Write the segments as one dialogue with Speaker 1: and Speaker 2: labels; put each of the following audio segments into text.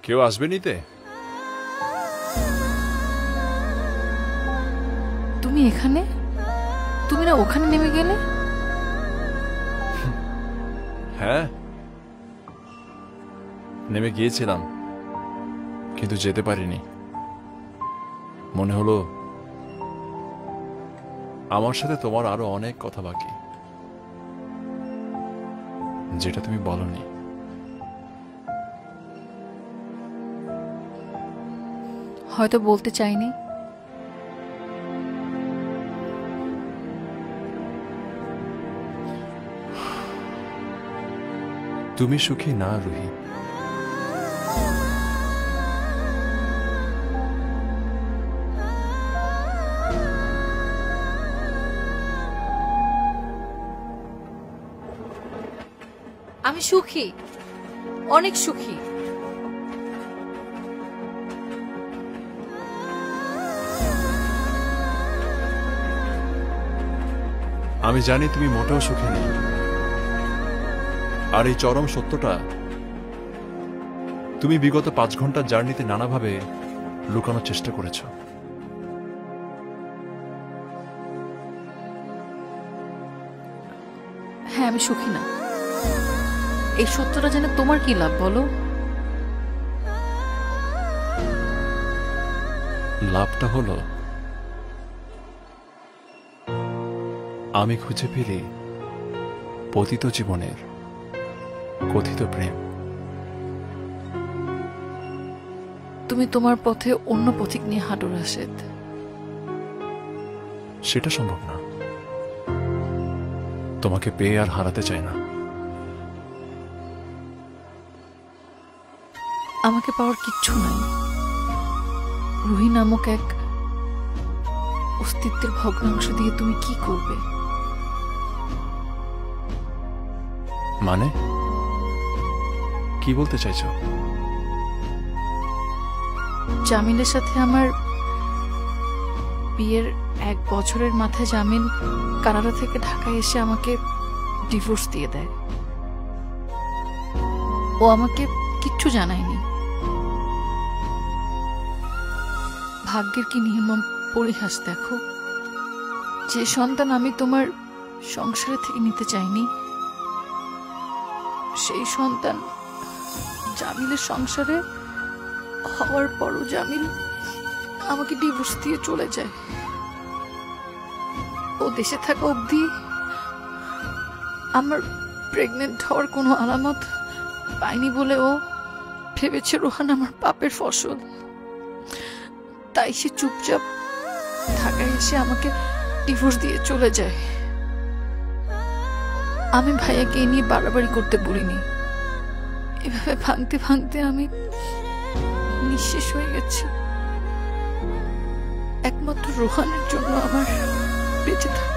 Speaker 1: কেউ আসবে নিতে?
Speaker 2: তুমি এখানে? তুমি না ওখানে নেমে গেলে?
Speaker 1: হ্যাঁ, নেমে গিয়েছিলাম, কিন্তু যেতে পারিনি। মনে হলো আমার সাথে তোমার আরো অনেক কথা বাকি, যেটা তুমি বলনি।
Speaker 2: হয়তো বলতে চাইনি।
Speaker 1: তুমি সুখী না রুহি?
Speaker 2: আমি সুখী, অনেক সুখী।
Speaker 1: আমি জানি তুমি মোটেও সুখী নেই, আর এই চরম সত্যটা তুমি বিগত 5 ঘন্টার জার্নিতে নানাভাবে লুকানোর চেষ্টা করেছ।
Speaker 2: হ্যাঁ, আমি সুখী না। এই সত্যটা জেনে তোমার কি লাভ বলো?
Speaker 1: লাভটা হলো আমি খুঁজে পেলি পতিত জীবনের কথিত প্রেম।
Speaker 2: তুমি তোমার পথে অন্য পথিক নিয়ে হাঁটো রাশেদ।
Speaker 1: সেটা সম্ভব না। তোমাকে পেয়ে আর হারাতে চাই না।
Speaker 2: আমাকে পাওয়ার কিচ্ছু নাই। রুহি নামক এক অস্তিত্বের ভগ্নাংশ দিয়ে তুমি কি করবে?
Speaker 1: মানে কি বলতে চাইছো?
Speaker 2: জামিলের সাথে আমার বিয়ের 1 বছরের মাথায় জামিল কানাডা থেকে ঢাকায় এসে আমাকে ডিভোর্স দিয়ে দেয়। ও আমাকে কিচ্ছু জানায়নি। ভাগ্যের কি নির্মম পরিহাস দেখো। যে সন্তান আমি তোমার সংসারে থেকে নিতে চাইনি, সেই সন্তান জামিলের সংসারে হওয়ার পরও জামিল আমাকে ডিভোর্স দিয়ে চলে যায়। ও দেশে থাকা অবধি আমার প্রেগনেন্ট হওয়ার কোনো আলামত পাইনি বলে ও ভেবেছে রোহান আমার পাপের ফসল। তাই সে চুপচাপ ঢাকায় এসে আমাকে ডিভোর্স দিয়ে চলে যায়। আমি ভাইয়াকে এ নিয়ে বাড়াবাড়ি করতে বলিনি। এভাবে ভাঙতে ভাঙতে আমি নিঃশেষ হয়ে গেছি। একমাত্র রোহানের জন্য আমার বেঁচে থাকা।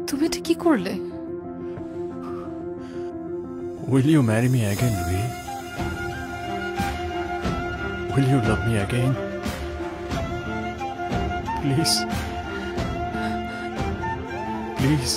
Speaker 2: তুমি এটা কি করলে?
Speaker 1: Will you marry me again, Ruhi? Will you love me again? Please. Please.